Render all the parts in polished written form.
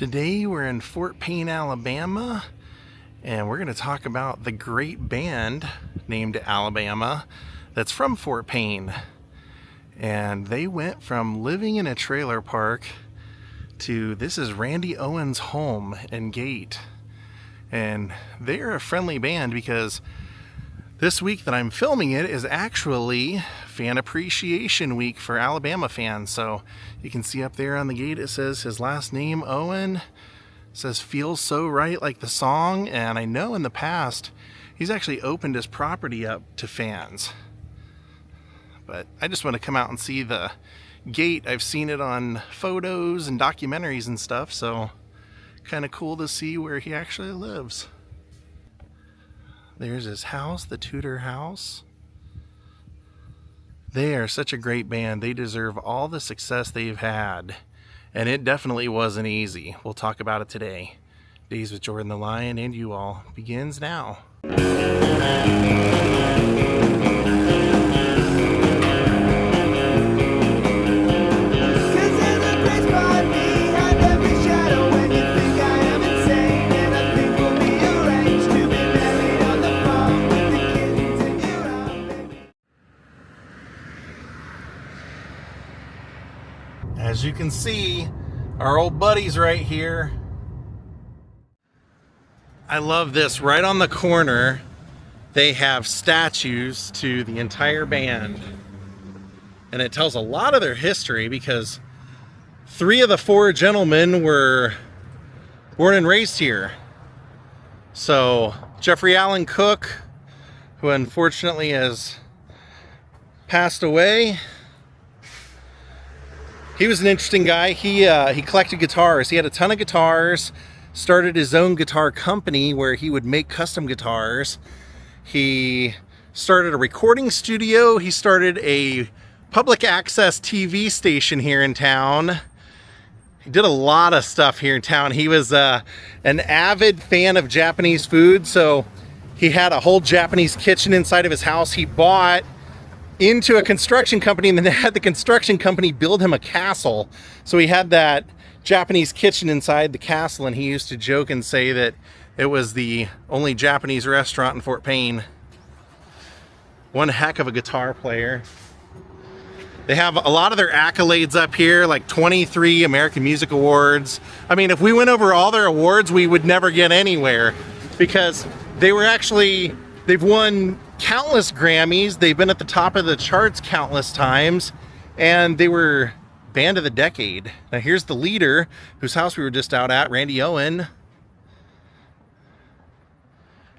Today we're in Fort Payne, Alabama, and we're going to talk about the great band named Alabama that's from Fort Payne. And they went from living in a trailer park to this is Randy Owen's home and gate. And they're a friendly band because this week that I'm filming it is actually Fan Appreciation Week for Alabama fans. So you can see up there on the gate it says his last name, Owen. It says "Feels So Right," like the song. And I know in the past he's actually opened his property up to fans. But I just want to come out and see the gate. I've seen it on photos and documentaries and stuff, so kind of cool to see where he actually lives. There's his house, the Tudor house. They are such a great band. They deserve all the success they've had. And it definitely wasn't easy. We'll talk about it today. Daze with Jordan the Lion and you all begins now. As you can see, our old buddies right here. I love this. Right on the corner, they have statues to the entire band. And it tells a lot of their history because 3 of the 4 gentlemen were born and raised here. So Jeffrey Allen Cook, who unfortunately has passed away. He was an interesting guy. He collected guitars. He had a ton of guitars, started his own guitar company where he would make custom guitars. He started a recording studio. He started a public access TV station here in town. He did a lot of stuff here in town. He was an avid fan of Japanese food, so he had a whole Japanese kitchen inside of his house. He bought into a construction company and then they had the construction company build him a castle. So he had that Japanese kitchen inside the castle, and he used to joke and say that it was the only Japanese restaurant in Fort Payne. One heck of a guitar player. They have a lot of their accolades up here, like 23 American Music Awards. I mean, if we went over all their awards, we would never get anywhere because they've won countless Grammys. They've been at the top of the charts countless times, and they were Band of the Decade. Now here's the leader, whose house we were just out at, Randy Owen.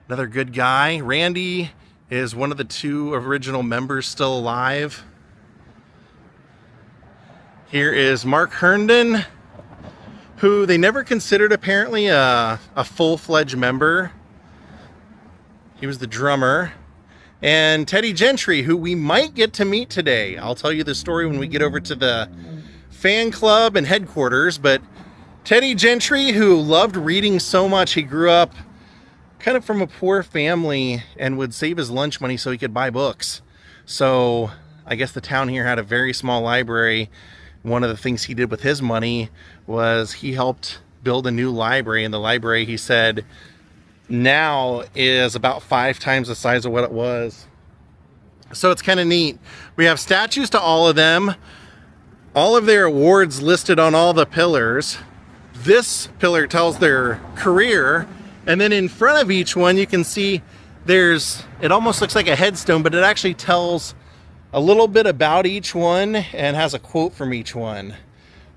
Another good guy. Randy is one of the 2 original members still alive. Here is Mark Herndon, who they never considered apparently a full-fledged member. He was the drummer. And Teddy Gentry, who we might get to meet today. I'll tell you the story when we get over to the fan club and headquarters. But Teddy Gentry, who loved reading so much, he grew up kind of from a poor family and would save his lunch money so he could buy books. So I guess the town here had a very small library. One of the things he did with his money was he helped build a new library. And the library, he said, now is about 5 times the size of what it was. So it's kind of neat. We have statues to all of them. All of their awards listed on all the pillars. This pillar tells their career. And then in front of each one, you can see it almost looks like a headstone, but it actually tells a little bit about each one and has a quote from each one.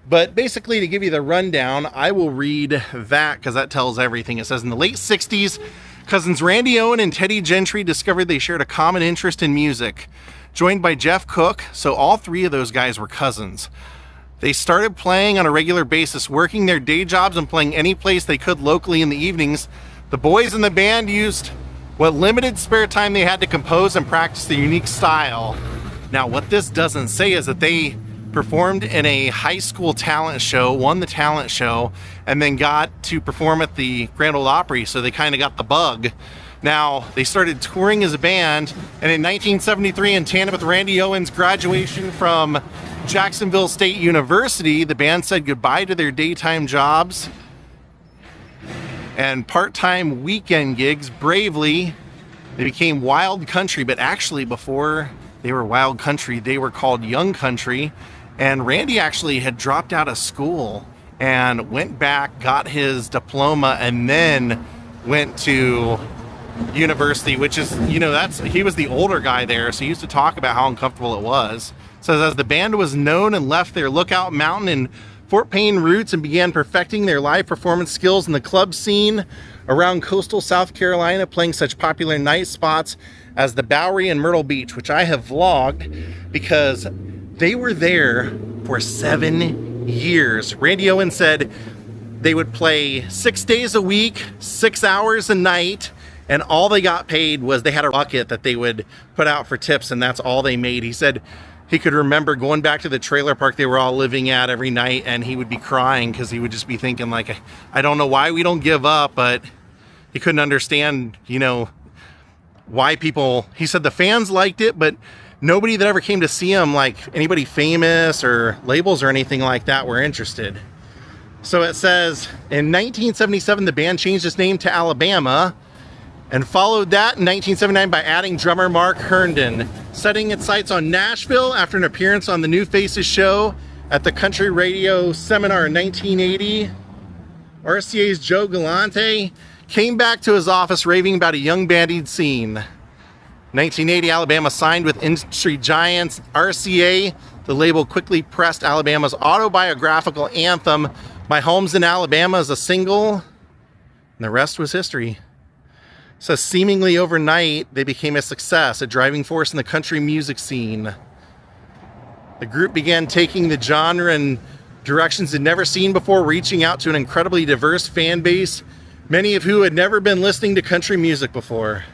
But basically, to give you the rundown, I will read that because that tells everything. It says, in the late 60s, cousins Randy Owen and Teddy Gentry discovered they shared a common interest in music. Joined by Jeff Cook, so all 3 of those guys were cousins. They started playing on a regular basis, working their day jobs and playing any place they could locally in the evenings. The boys in the band used what limited spare time they had to compose and practice their unique style. Now, what this doesn't say is that they performed in a high school talent show, won the talent show, and then got to perform at the Grand Ole Opry, so they kind of got the bug. Now, they started touring as a band, and in 1973, in tandem with Randy Owen's graduation from Jacksonville State University, the band said goodbye to their daytime jobs and part-time weekend gigs. Bravely, they became Wild Country, but actually before they were Wild Country, they were called Young Country. And Randy actually had dropped out of school and went back, got his diploma, and then went to university, which is, you know, he was the older guy there, so he used to talk about how uncomfortable it was. Says as the band was known and left their Lookout Mountain and Fort Payne roots and began perfecting their live performance skills in the club scene around coastal South Carolina, playing such popular night spots as the Bowery and Myrtle Beach, which I have vlogged because they were there for 7 years. Randy Owen said they would play 6 days a week, 6 hours a night, and all they got paid was they had a bucket that they would put out for tips, and that's all they made. He said he could remember going back to the trailer park they were all living at every night, and he would be crying because he would just be thinking, like, I don't know why we don't give up, but he couldn't understand, you know, why people, he said the fans liked it, but nobody that ever came to see him, like anybody famous or labels or anything like that, were interested. So it says, in 1977, the band changed its name to Alabama, and followed that in 1979 by adding drummer Mark Herndon, setting its sights on Nashville after an appearance on the New Faces show at the Country Radio Seminar in 1980. RCA's Joe Galante came back to his office raving about a young band he'd seen. 1980, Alabama signed with industry giants RCA. The label quickly pressed Alabama's autobiographical anthem, My Home's in Alabama, as a single, and the rest was history. So seemingly overnight, they became a success, a driving force in the country music scene. The group began taking the genre in directions they'd never seen before, reaching out to an incredibly diverse fan base, many of who had never been listening to country music before.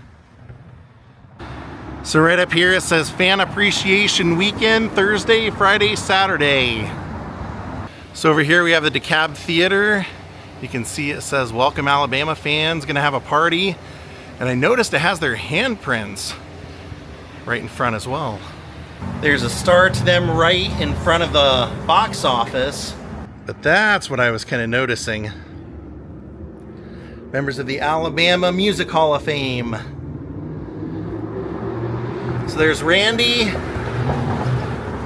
So right up here it says Fan Appreciation Weekend, Thursday, Friday, Saturday. So over here we have the DeKalb Theater. You can see it says Welcome Alabama Fans, gonna have a party. And I noticed it has their handprints right in front as well. There's a star to them right in front of the box office. But that's what I was kind of noticing. Members of the Alabama Music Hall of Fame. So there's Randy,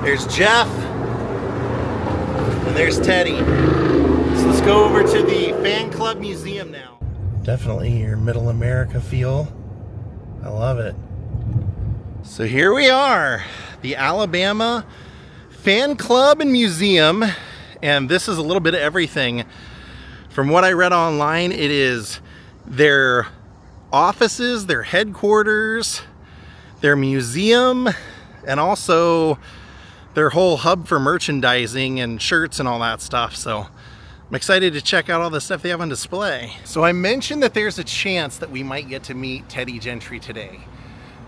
there's Jeff, and there's Teddy. So let's go over to the Fan Club Museum now. Definitely your Middle America feel. I love it. So here we are, the Alabama Fan Club and Museum, and this is a little bit of everything. From what I read online, it is their offices, their headquarters, their museum, and also their whole hub for merchandising and shirts and all that stuff. So I'm excited to check out all the stuff they have on display. So I mentioned that there's a chance that we might get to meet Teddy Gentry today.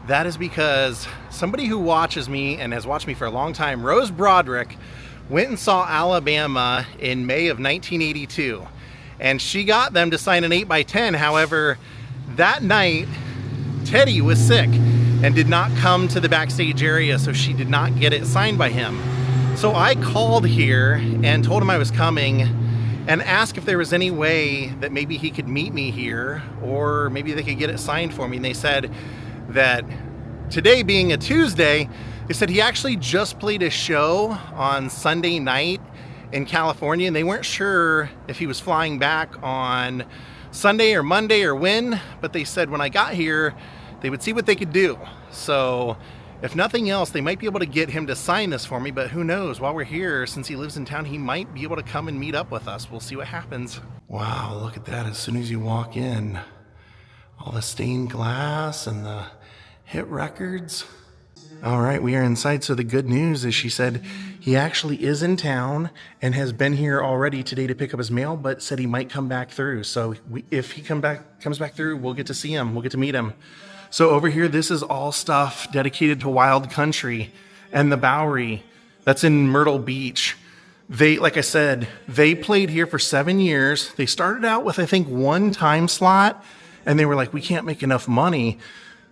That is because somebody who watches me and has watched me for a long time, Rose Broderick, went and saw Alabama in May of 1982. And she got them to sign an 8x10. However, that night, Teddy was sick and did not come to the backstage area, so she did not get it signed by him. So I called here and told him I was coming and asked if there was any way that maybe he could meet me here, or maybe they could get it signed for me. And they said that today being a Tuesday, they said he actually just played a show on Sunday night in California, and they weren't sure if he was flying back on Sunday or Monday or when, but they said when I got here, they would see what they could do. So if nothing else, they might be able to get him to sign this for me, but who knows? While we're here, since he lives in town, he might be able to come and meet up with us. We'll see what happens. Wow, look at that. As soon as you walk in, all the stained glass and the hit records. All right, we are inside. So the good news is she said he actually is in town and has been here already today to pick up his mail, but said he might come back through. So if he comes back through, we'll get to see him. We'll get to meet him. So over here, this is all stuff dedicated to Wild Country and the Bowery. That's in Myrtle Beach. They, like I said, they played here for 7 years. They started out with, I think, one time slot, and they were like, we can't make enough money.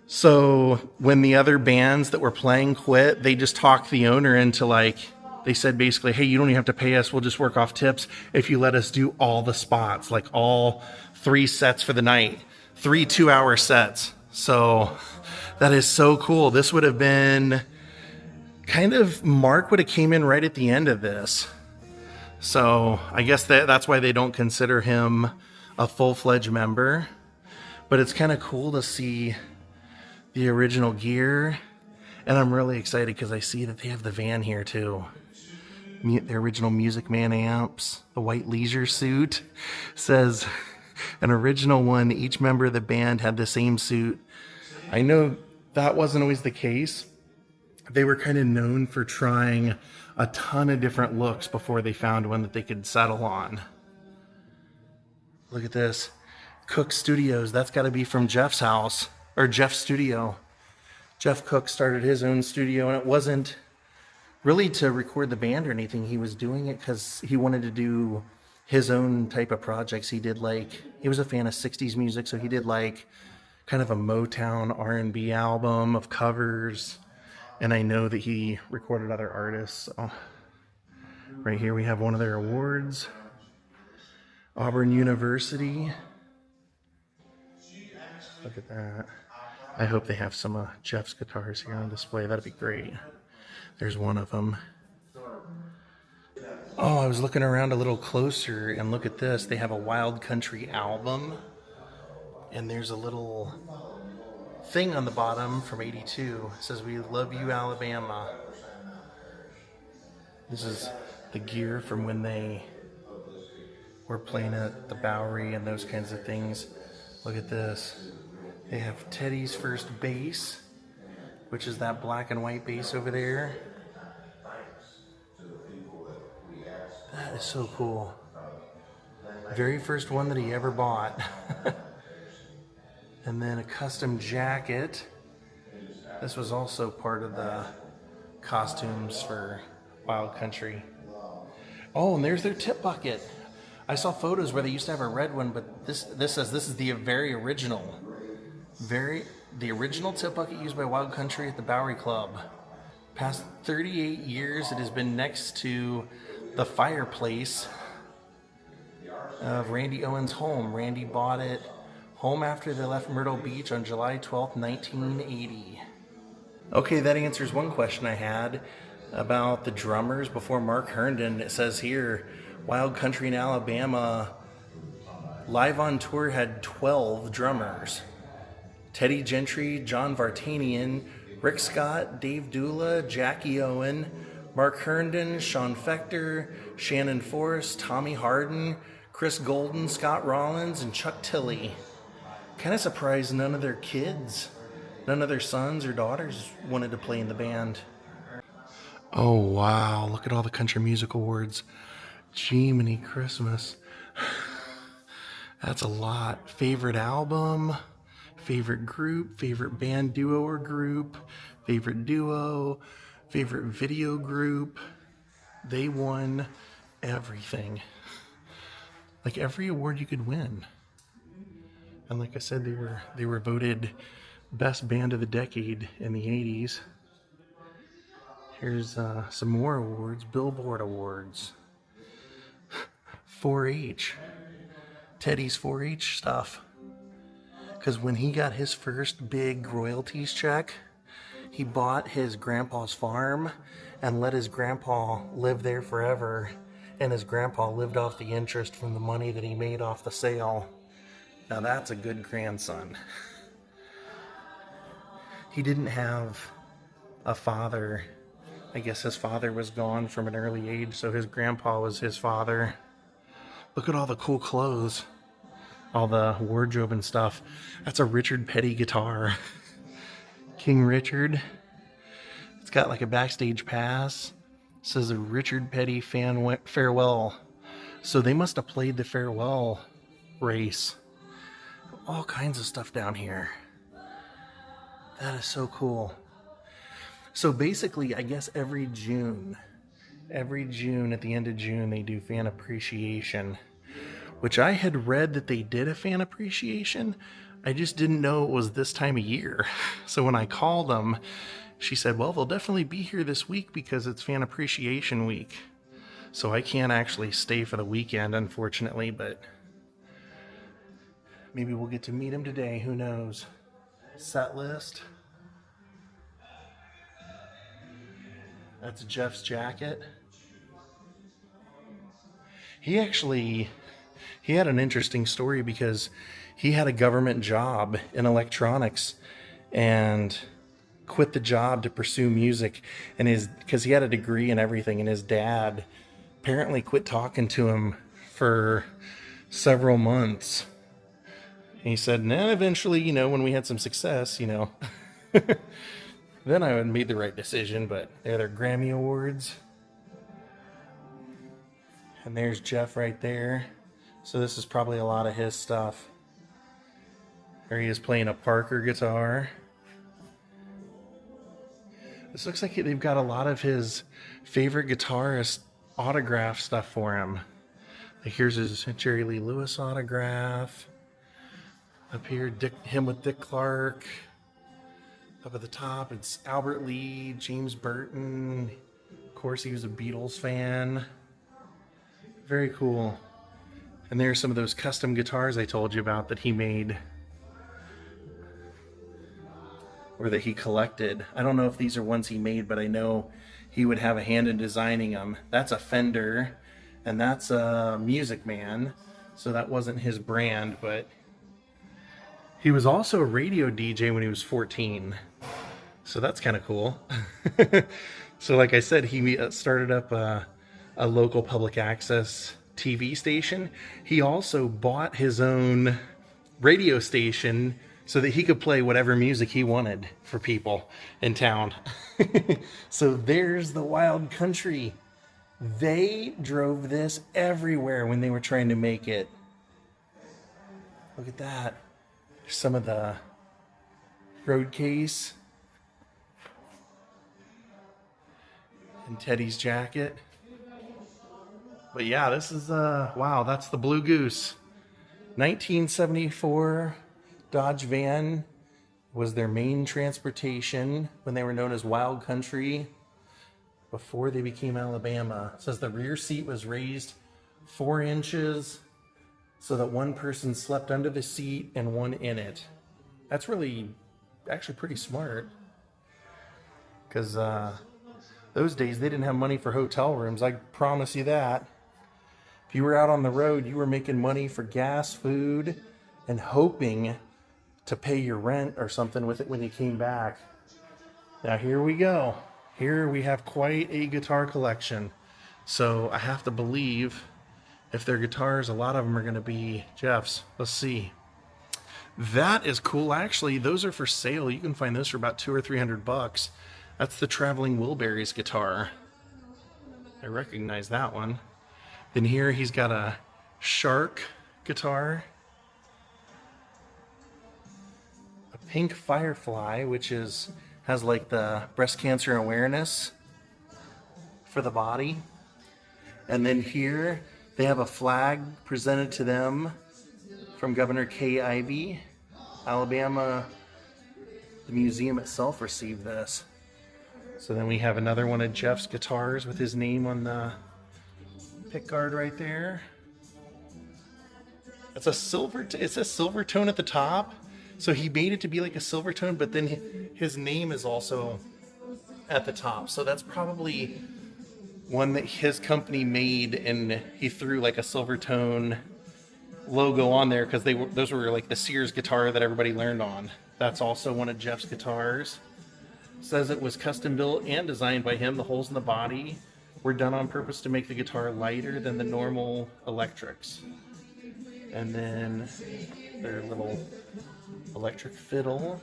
So when the other bands that were playing quit, they just talked the owner into like They said basically, hey, you don't even have to pay us. We'll just work off tips if you let us do all the spots, like all 3 sets for the night, 3 2-hour sets. So that is so cool. This would have been kind of, Mark would have came in right at the end of this. So I guess that's why they don't consider him a full-fledged member. But it's kind of cool to see the original gear. And I'm really excited because I see that they have the van here too. The original Music Man amps, the white leisure suit. Says an original one, each member of the band had the same suit. I know that wasn't always the case. They were kind of known for trying a ton of different looks before they found one that they could settle on. Look at this. Cook Studios. That's got to be from Jeff's house, or Jeff's studio. Jeff Cook started his own studio, and it wasn't really to record the band or anything. He was doing it because he wanted to do his own type of projects. He was a fan of 60s music, so he did like kind of a Motown R&B album of covers. And I know that he recorded other artists. So right here we have one of their awards. Auburn University. Look at that. I hope they have some of Jeff's guitars here on display. That'd be great. There's one of them. Oh, I was looking around a little closer, and look at this. They have a Wild Country album. And there's a little thing on the bottom from '82. It says, "We love you, Alabama." This is the gear from when they were playing at the Bowery and those kinds of things. Look at this. They have Teddy's first bass, which is that black and white bass over there. That is so cool. Very first one that he ever bought. And then a custom jacket. This was also part of the costumes for Wild Country. Oh, and there's their tip bucket. I saw photos where they used to have a red one, but this says this is the very original. The original tip bucket used by Wild Country at the Bowery Club. Past 38 years, it has been next to the fireplace of Randy Owen's home. Randy bought it home after they left Myrtle Beach on July 12th, 1980. Okay, that answers one question I had about the drummers before Mark Herndon. It says here, Wild Country in Alabama, live on tour had 12 drummers. Teddy Gentry, John Vartanian, Rick Scott, Dave Dula, Jackie Owen, Mark Herndon, Sean Fector, Shannon Forrest, Tommy Harden, Chris Golden, Scott Rollins, and Chuck Tilley. Kind of surprised none of their kids, none of their sons or daughters wanted to play in the band. Oh wow, look at all the country music awards. Jiminy Christmas. That's a lot. Favorite album, favorite group, favorite band duo or group, favorite duo, favorite video group. They won everything. Like every award you could win. And like I said, they were voted best band of the decade in the 80s. Here's some more awards. Billboard Awards. 4-H. Teddy's 4-H stuff. Because when he got his first big royalties check, he bought his grandpa's farm and let his grandpa live there forever. And his grandpa lived off the interest from the money that he made off the sale. Now that's a good grandson. He didn't have a father. I guess his father was gone from an early age, so his grandpa was his father. Look at all the cool clothes. All the wardrobe and stuff. That's a Richard Petty guitar. King Richard. It's got like a backstage pass. It says a Richard Petty fan farewell. So they must have played the farewell race. All kinds of stuff down here. That is so cool. So basically, I guess every June at the end of June, they do fan appreciation, which I had read that they did a fan appreciation. I just didn't know it was this time of year. So when I called them she said, well, they'll definitely be here this week because it's Fan Appreciation Week. So I can't actually stay for the weekend, unfortunately, but maybe we'll get to meet him today. Who knows? Set list. That's Jeff's jacket. He had an interesting story because he had a government job in electronics and quit the job to pursue music, and because he had a degree and everything, and his dad apparently quit talking to him for several months. And he said, nah, eventually, you know, when we had some success, you know, then I would made the right decision. But they're their Grammy Awards. And there's Jeff right there. So this is probably a lot of his stuff. There he is playing a Parker guitar. This looks like they've got a lot of his favorite guitarist autograph stuff for him. Like here's his Jerry Lee Lewis autograph. Up here, him with Dick Clark. Up at the top, it's Albert Lee, James Burton. Of course, he was a Beatles fan. Very cool. And there's some of those custom guitars I told you about that he made, or that he collected. I don't know if these are ones he made, but I know he would have a hand in designing them. That's a Fender, and that's a Music Man. So that wasn't his brand, but he was also a radio DJ when he was 14. So that's kind of cool. So like I said, he started up a local public access TV station. He also bought his own radio station so that he could play whatever music he wanted for people in town. So there's the Wild Country. They drove this everywhere when they were trying to make it. Look at that. Some of the road case. And Teddy's jacket. But yeah, this is, wow, that's the Blue Goose. 1974 Dodge van was their main transportation when they were known as Wild Country before they became Alabama. It says the rear seat was raised 4 inches so that one person slept under the seat and one in it. That's really actually pretty smart, because those days they didn't have money for hotel rooms. I promise you that. If you were out on the road, you were making money for gas, food, and hoping to pay your rent or something with it when you came back. Now here we go. Here we have quite a guitar collection. So I have to believe if they're guitars, a lot of them are going to be Jeff's. Let's see. That is cool. Actually, those are for sale. You can find those for about $200 or $300. That's the Traveling Wilburys guitar. I recognize that one. Then here he's got a Shark guitar. A Pink Firefly, which has like the breast cancer awareness for the body. And then here they have a flag presented to them from Governor Kay Ivey. Alabama, the museum itself received this. So then we have another one of Jeff's guitars with his name on the pickguard right there. It's a silver, it says silver tone at the top. So he made it to be like a silver tone, but then his name is also at the top. So that's probably one that his company made, and he threw like a silver tone logo on there because those were like the Sears guitar that everybody learned on. That's also one of Jeff's guitars. Says it was custom built and designed by him. The holes in the body were done on purpose to make the guitar lighter than the normal electrics. And then their little electric fiddle.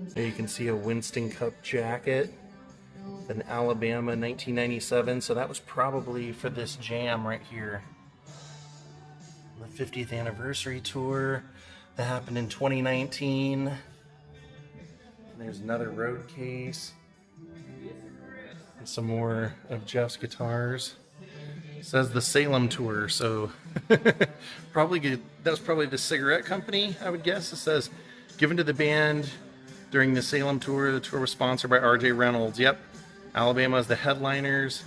There you can see a Winston Cup jacket. An Alabama 1997. So that was probably for this jam right here. The 50th anniversary tour that happened in 2019. And there's another road case. And some more of Jeff's guitars. It says the Salem tour, so probably good. That was probably the cigarette company, I would guess. It says given to the band during the Salem tour. The tour was sponsored by R.J. Reynolds. Yep, Alabama is the headliners,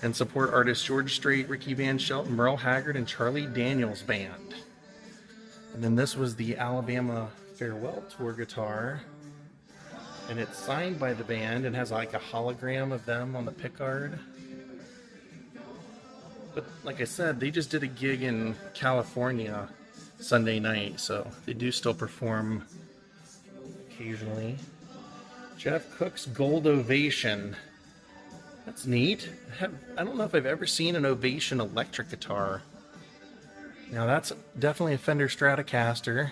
and support artists George Strait, Ricky Van Shelton, Merle Haggard, and Charlie Daniels Band. And then this was the Alabama Farewell Tour guitar, and it's signed by the band and has like a hologram of them on the pickguard. But like I said, they just did a gig in California Sunday night, so they do still perform occasionally. Jeff Cook's Gold Ovation. That's neat. I don't know if I've ever seen an Ovation electric guitar. Now that's definitely a Fender Stratocaster,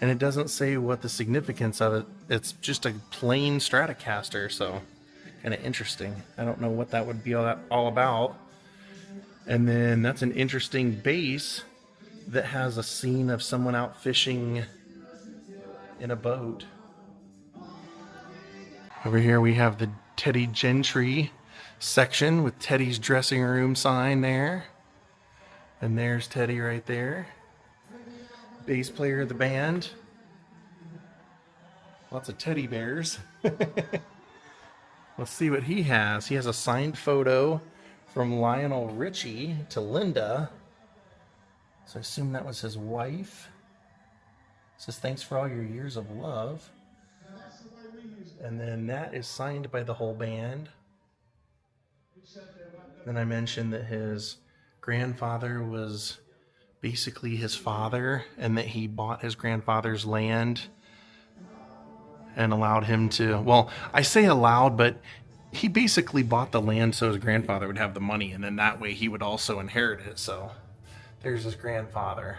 and it doesn't say what the significance of it. It's just a plain Stratocaster, so kind of interesting. I don't know what that would be all about. And then that's an interesting bass that has a scene of someone out fishing in a boat. Over here we have the Teddy Gentry section with Teddy's dressing room sign there. And there's Teddy right there. Bass player of the band. Lots of teddy bears. Let's see what he has. He has a signed photo from Lionel Richie to Linda. So I assume that was his wife. It says, thanks for all your years of love. And then that is signed by the whole band. Then I mentioned that his grandfather was basically his father, and that he bought his grandfather's land and allowed him to, well, I say allowed, but he basically bought the land so his grandfather would have the money, and then that way he would also inherit it. So there's his grandfather.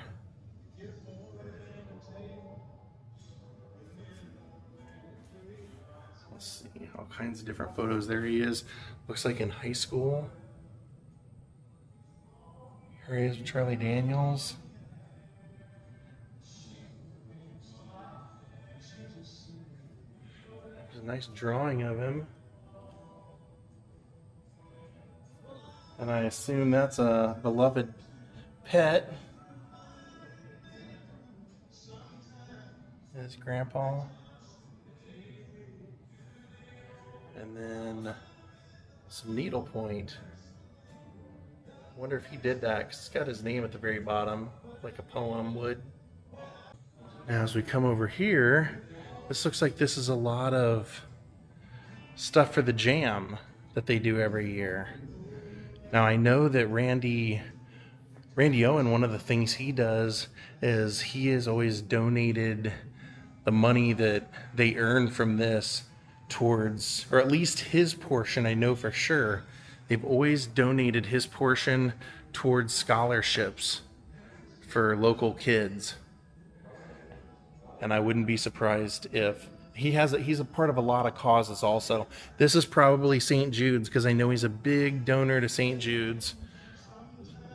Let's see, all kinds of different photos. There he is. Looks like in high school. Here he is with Charlie Daniels. There's a nice drawing of him. And I assume that's a beloved pet. His grandpa. And then some needlepoint. I wonder if he did that, because it's got his name at the very bottom, like a poem would. Now as we come over here, this looks like this is a lot of stuff for the jam that they do every year. Now I know that Randy Owen, one of the things he does is he has always donated the money that they earn from this towards, or at least his portion, I know for sure, they've always donated his portion towards scholarships for local kids. And I wouldn't be surprised if he's a part of a lot of causes also. This is probably St. Jude's, because I know he's a big donor to St. Jude's.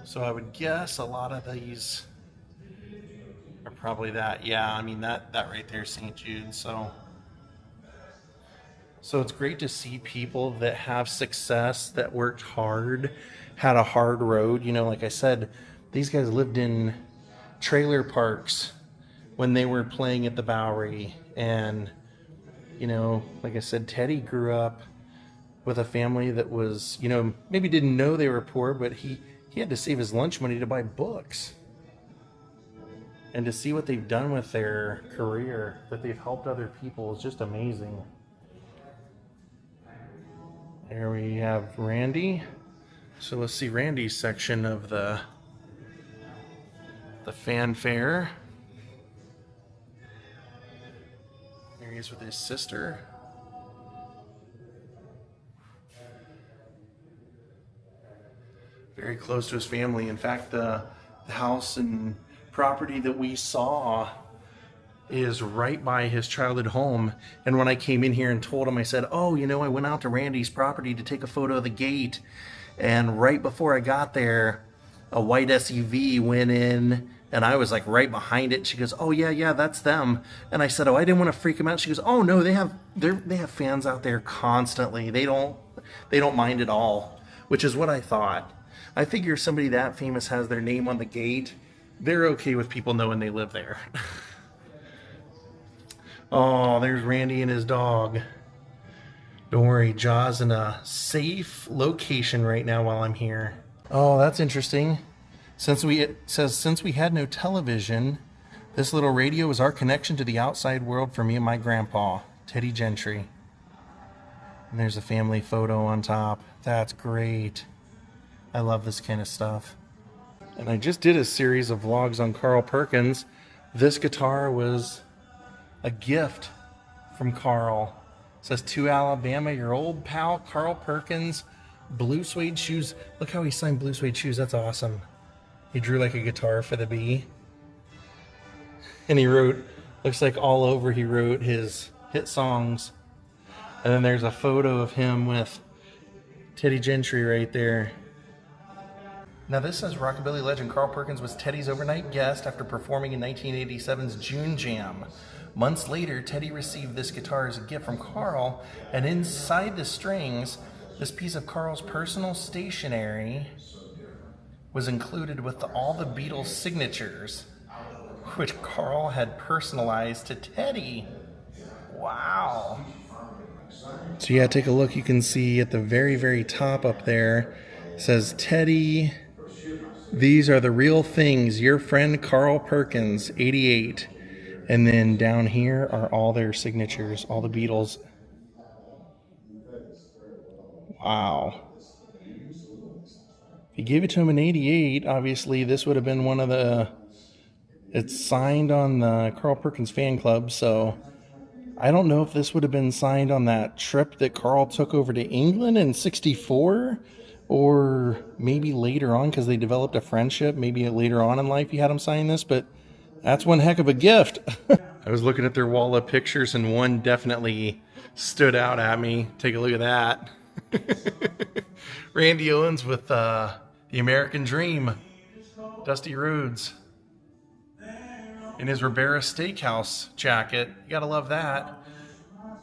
So I would guess a lot of these are probably that. Yeah, I mean that right there is St. Jude's. So it's great to see people that have success, that worked hard, had a hard road. You know, like I said, these guys lived in trailer parks when they were playing at the Bowery. And, you know, like I said, Teddy grew up with a family that was, you know, maybe didn't know they were poor, but he had to save his lunch money to buy books. And to see what they've done with their career, that they've helped other people, is just amazing. There we have Randy. So let's see Randy's section of the fanfare. There he is with his sister. Very close to his family. In fact, the house and property that we saw is right by his childhood home. And when I came in here and told him, I said, oh, you know, I went out to Randy's property to take a photo of the gate, and right before I got there, a white SUV went in, and I was like right behind it. She goes, oh yeah, that's them. And I said, oh, I didn't want to freak them out. She goes, oh no, they have fans out there constantly. They don't mind at all, which is what I thought. I figure somebody that famous has their name on the gate, they're okay with people knowing they live there. Oh, there's Randy and his dog. Don't worry, Jaw's in a safe location right now while I'm here. Oh, that's interesting. It says, since we had no television, this little radio was our connection to the outside world for me and my grandpa, Teddy Gentry. And there's a family photo on top. That's great. I love this kind of stuff. And I just did a series of vlogs on Carl Perkins. This guitar was a gift from Carl. It says, to Alabama, your old pal, Carl Perkins, blue suede shoes. Look how he signed blue suede shoes. That's awesome. He drew like a guitar for the bee. And he wrote, looks like all over he wrote his hit songs. And then there's a photo of him with Teddy Gentry right there. Now this says rockabilly legend Carl Perkins was Teddy's overnight guest after performing in 1987's June Jam. Months later, Teddy received this guitar as a gift from Carl, and inside the strings, this piece of Carl's personal stationery was included with all the Beatles signatures, which Carl had personalized to Teddy. Wow. So yeah, take a look. You can see at the very, very top up there, it says, Teddy, these are the real things, your friend Carl Perkins, 88. And then down here are all their signatures, all the Beatles. Wow. If he gave it to him in 88, obviously this would have been one of the... It's signed on the Carl Perkins fan club, so I don't know if this would have been signed on that trip that Carl took over to England in '64, or maybe later on because they developed a friendship. Maybe later on in life he had him sign this, but that's one heck of a gift. I was looking at their wall of pictures and one definitely stood out at me. Take a look at that. Randy Owens with the American Dream, Dusty Rhodes, in his Ribera Steakhouse jacket. You gotta love that.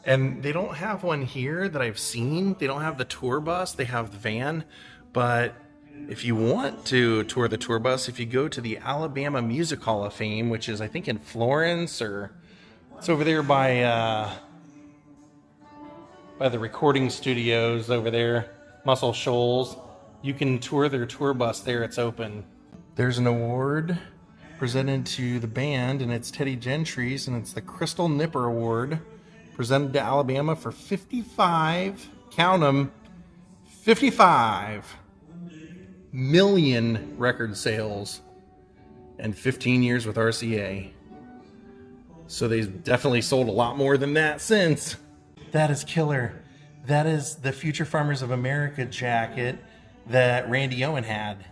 And they don't have one here that I've seen. They don't have the tour bus. They have the van. But if you want to tour the tour bus, if you go to the Alabama Music Hall of Fame, which is I think in Florence, or it's over there by the recording studios over there, Muscle Shoals, you can tour their tour bus there. It's open. There's an award presented to the band, and it's Teddy Gentry's, and it's the Crystal Nipper Award, presented to Alabama for 55, count them, 55 million record sales and 15 years with RCA. So they've definitely sold a lot more than that since. That is killer. That is the Future Farmers of America jacket that Randy Owen had.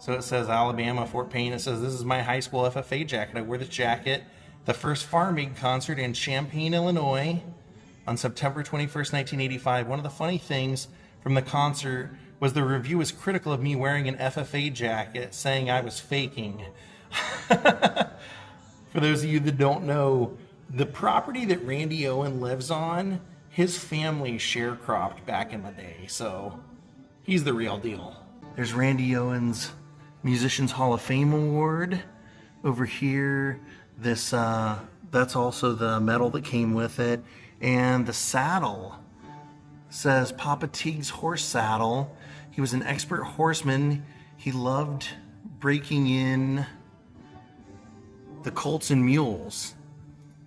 So it says Alabama, Fort Payne. It says, this is my high school FFA jacket. I wore this jacket the first Farm League concert in Champaign, Illinois on September 21st, 1985. One of the funny things from the concert was the review was critical of me wearing an FFA jacket, saying I was faking. For those of you that don't know, the property that Randy Owen lives on, his family sharecropped back in the day, so he's the real deal. There's Randy Owen's Musicians Hall of Fame Award. Over here, this that's also the medal that came with it. And the saddle says Papa Teague's horse saddle. He was an expert horseman. He loved breaking in the colts and mules.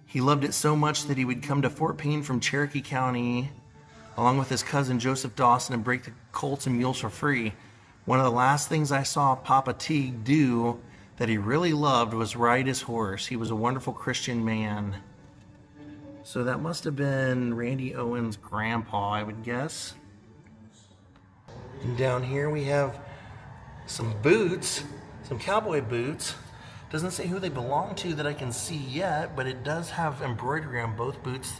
He loved it so much that he would come to Fort Payne from Cherokee County along with his cousin Joseph Dawson and break the colts and mules for free. One of the last things I saw Papa Teague do that he really loved was ride his horse. He was a wonderful Christian man. So that must have been Randy Owen's grandpa, I would guess. And down here we have some boots, some cowboy boots. Doesn't say who they belong to that I can see yet, but it does have embroidery on both boots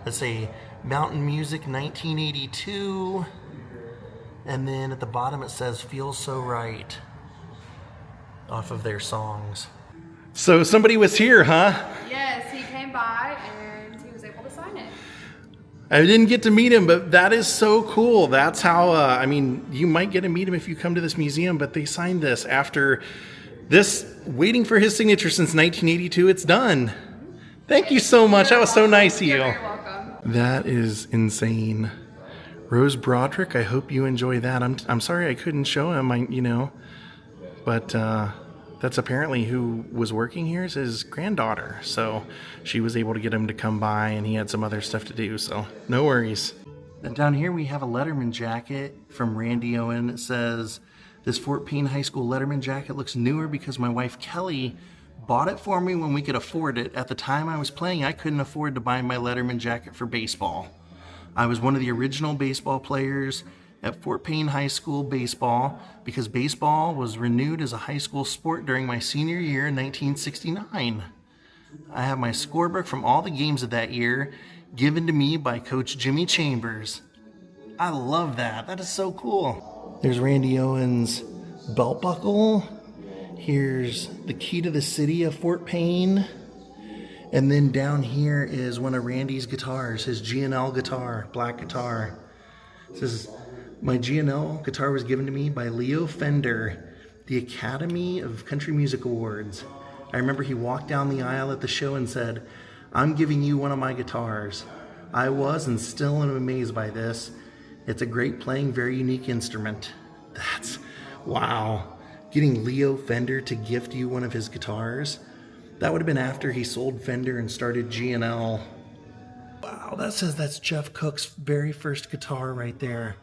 that say Mountain Music 1982. And then at the bottom it says Feels So Right, off of their songs. So somebody was here, huh? Yes, he came by and he was able to sign it. I didn't get to meet him, but that is so cool. That's how, I mean, you might get to meet him if you come to this museum, but they signed this after this, waiting for his signature since 1982. It's done. Thank you so much. That was so nice of you. You're very welcome. That is insane. Rose Broderick, I hope you enjoy that. I'm sorry I couldn't show him, but that's apparently who was working here is his granddaughter. So she was able to get him to come by, and he had some other stuff to do, so no worries. And down here we have a Letterman jacket from Randy Owen. It says, "This Fort Payne High School Letterman jacket looks newer because my wife Kelly bought it for me when we could afford it. At the time I was playing, I couldn't afford to buy my Letterman jacket for baseball. I was one of the original baseball players at Fort Payne High School baseball because baseball was renewed as a high school sport during my senior year in 1969. I have my scorebook from all the games of that year given to me by Coach Jimmy Chambers." I love that. That is so cool. There's Randy Owen's belt buckle. Here's the key to the city of Fort Payne. And then down here is one of Randy's guitars, his G&L guitar, black guitar. It says, "My G&L guitar was given to me by Leo Fender, the Academy of Country Music Awards. I remember he walked down the aisle at the show and said, 'I'm giving you one of my guitars.' I was and still am amazed by this. It's a great playing, very unique instrument." That's, wow. Getting Leo Fender to gift you one of his guitars? That would have been after he sold Fender and started G&L. Wow, that says that's Jeff Cook's very first guitar right there.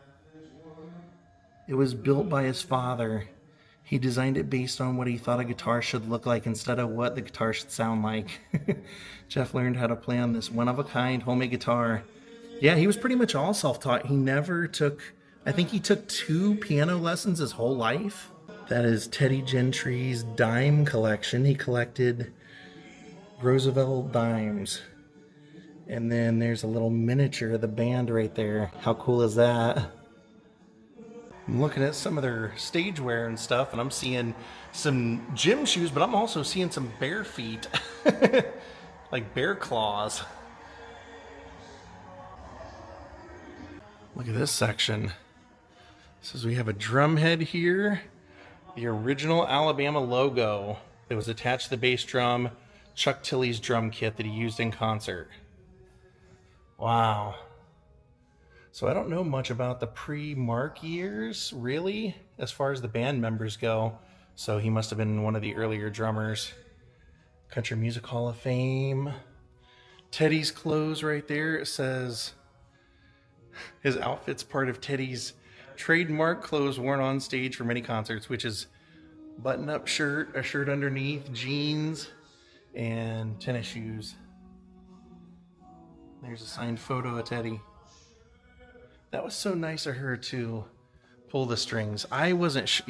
It was built by his father. He designed it based on what he thought a guitar should look like instead of what the guitar should sound like. Jeff learned how to play on this one-of-a-kind homemade guitar. Yeah, he was pretty much all self-taught. He never took, I think he took 2 piano lessons his whole life. That is Teddy Gentry's dime collection. He collected Roosevelt dimes. And then there's a little miniature of the band right there. How cool is that? I'm looking at some of their stage wear and stuff, and I'm seeing some gym shoes, but I'm also seeing some bare feet. Like bear claws. Look at this section. It says we have a drum head here. The original Alabama logo that was attached to the bass drum, Chuck Tilley's drum kit that he used in concert. Wow. So I don't know much about the pre-Mark years, really, as far as the band members go. So he must have been one of the earlier drummers. Country Music Hall of Fame. Teddy's clothes right there. It says his outfit's part of Teddy's trademark clothes worn on stage for many concerts, which is button-up shirt, a shirt underneath, jeans, and tennis shoes. There's a signed photo of Teddy. That was so nice of her to pull the strings. I wasn't,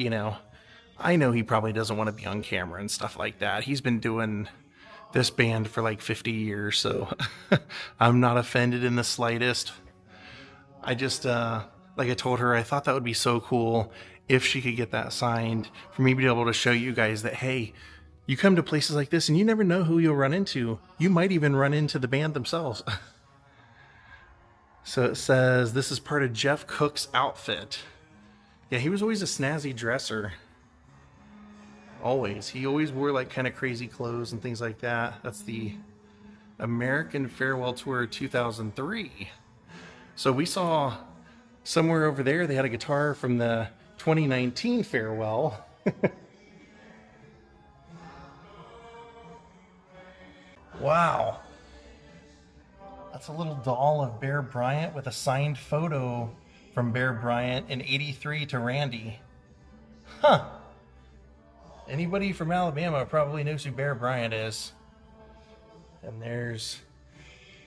I know he probably doesn't want to be on camera and stuff like that. He's been doing this band for like 50 years, so I'm not offended in the slightest. I just, like I told her, I thought that would be so cool if she could get that signed for me to be able to show you guys that, hey, you come to places like this and you never know who you'll run into. You might even run into the band themselves. So it says this is part of Jeff Cook's outfit. Yeah, he was always a snazzy dresser. Always. He always wore like kind of crazy clothes and things like that. That's the American Farewell Tour 2003. So we saw somewhere over there they had a guitar from the 2019 Farewell. Wow. That's a little doll of Bear Bryant with a signed photo from Bear Bryant in '83 to Randy. Huh. Anybody from Alabama probably knows who Bear Bryant is. And there's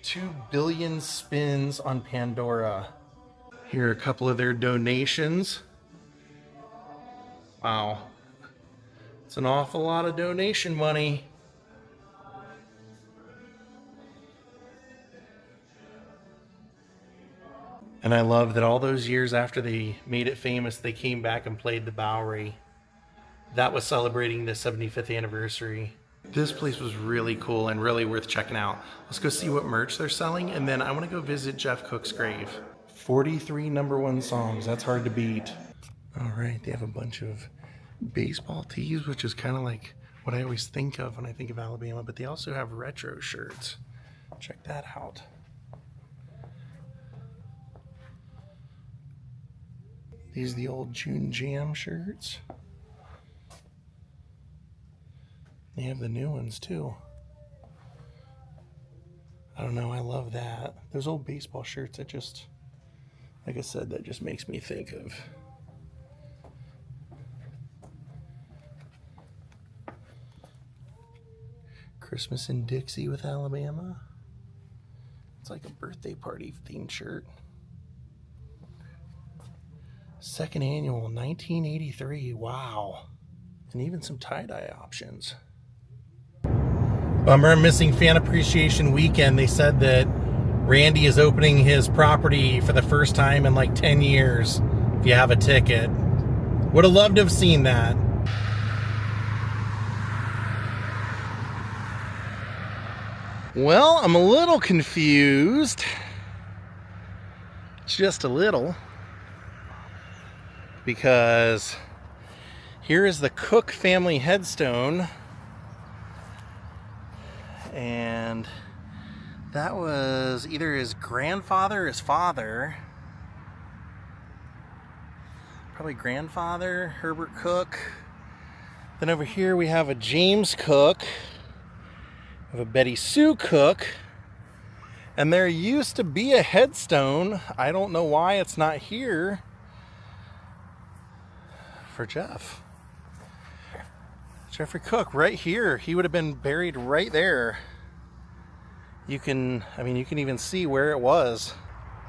2 billion spins on Pandora. Here are a couple of their donations. Wow. It's an awful lot of donation money. And I love that all those years after they made it famous, they came back and played the Bowery. That was celebrating the 75th anniversary. This place was really cool and really worth checking out. Let's go see what merch they're selling, and then I want to go visit Jeff Cook's grave. 43 #1 songs. That's hard to beat. All right, they have a bunch of baseball tees, which is kind of like what I always think of when I think of Alabama, but they also have retro shirts. Check that out. These are the old June Jam shirts. They have the new ones too. I don't know, I love that. Those old baseball shirts, that just, like I said, that just makes me think of Christmas in Dixie with Alabama. It's like a birthday party themed shirt. Second annual, 1983. Wow. And even some tie-dye options. Bummer I'm missing Fan Appreciation Weekend. They said that Randy is opening his property for the first time in like 10 years. If you have a ticket. Would have loved to have seen that. Well, I'm a little confused. Just a little. Because here is the Cook family headstone. And that was either his grandfather or his father. Probably grandfather, Herbert Cook. Then over here we have a James Cook. We have a Betty Sue Cook. And there used to be a headstone. I don't know why it's not here. For Jeff. Jeffrey Cook right here. He would have been buried right there. You can even see where it was.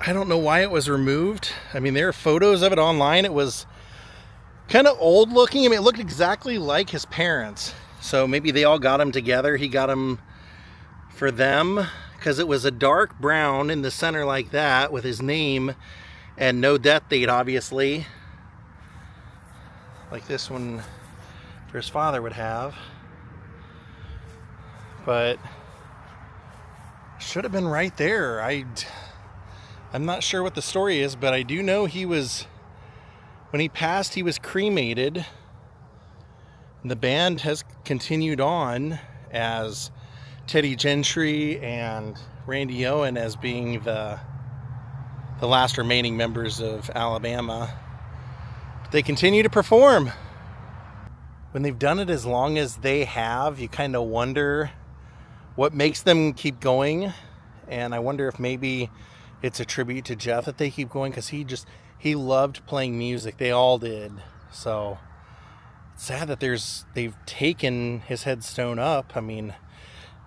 I don't know why it was removed. I mean, there are photos of it online. It was kind of old looking. I mean, it looked exactly like his parents. So maybe they all got him together. He got him for them because it was a dark brown in the center like that with his name and no death date, obviously. Like this one for his father would have. But should have been right there. I'm not sure what the story is, but I do know when he passed, he was cremated. And the band has continued on as Teddy Gentry and Randy Owen as being the last remaining members of Alabama. They continue to perform. When they've done it as long as they have, you kind of wonder what makes them keep going. And I wonder if maybe it's a tribute to Jeff that they keep going, because he loved playing music. They all did. So it's sad that they've taken his headstone up. I mean,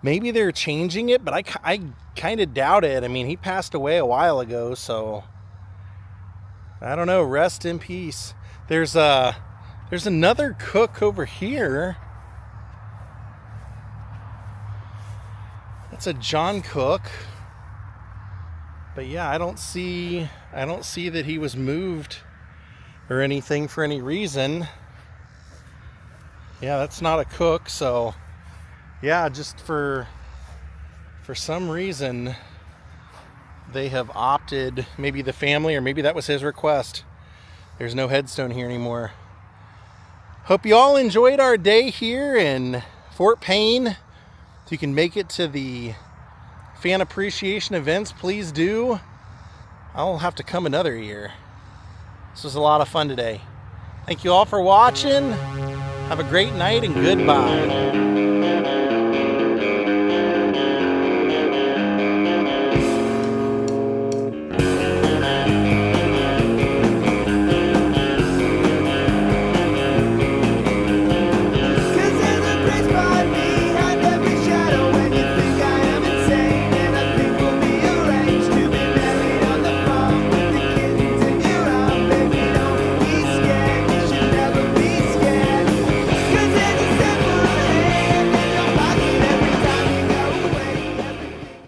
maybe they're changing it, but I kind of doubt it. I mean, he passed away a while ago, so I don't know. Rest in peace. There's another Cook over here. That's a John Cook. But yeah, I don't see that he was moved or anything for any reason. Yeah, that's not a Cook, so yeah, just for some reason they have opted, maybe the family, or maybe that was his request. There's no headstone here anymore. Hope you all enjoyed our day here in Fort Payne. If you can make it to the fan appreciation events, please do. I'll have to come another year. This was a lot of fun today. Thank you all for watching. Have a great night and goodbye.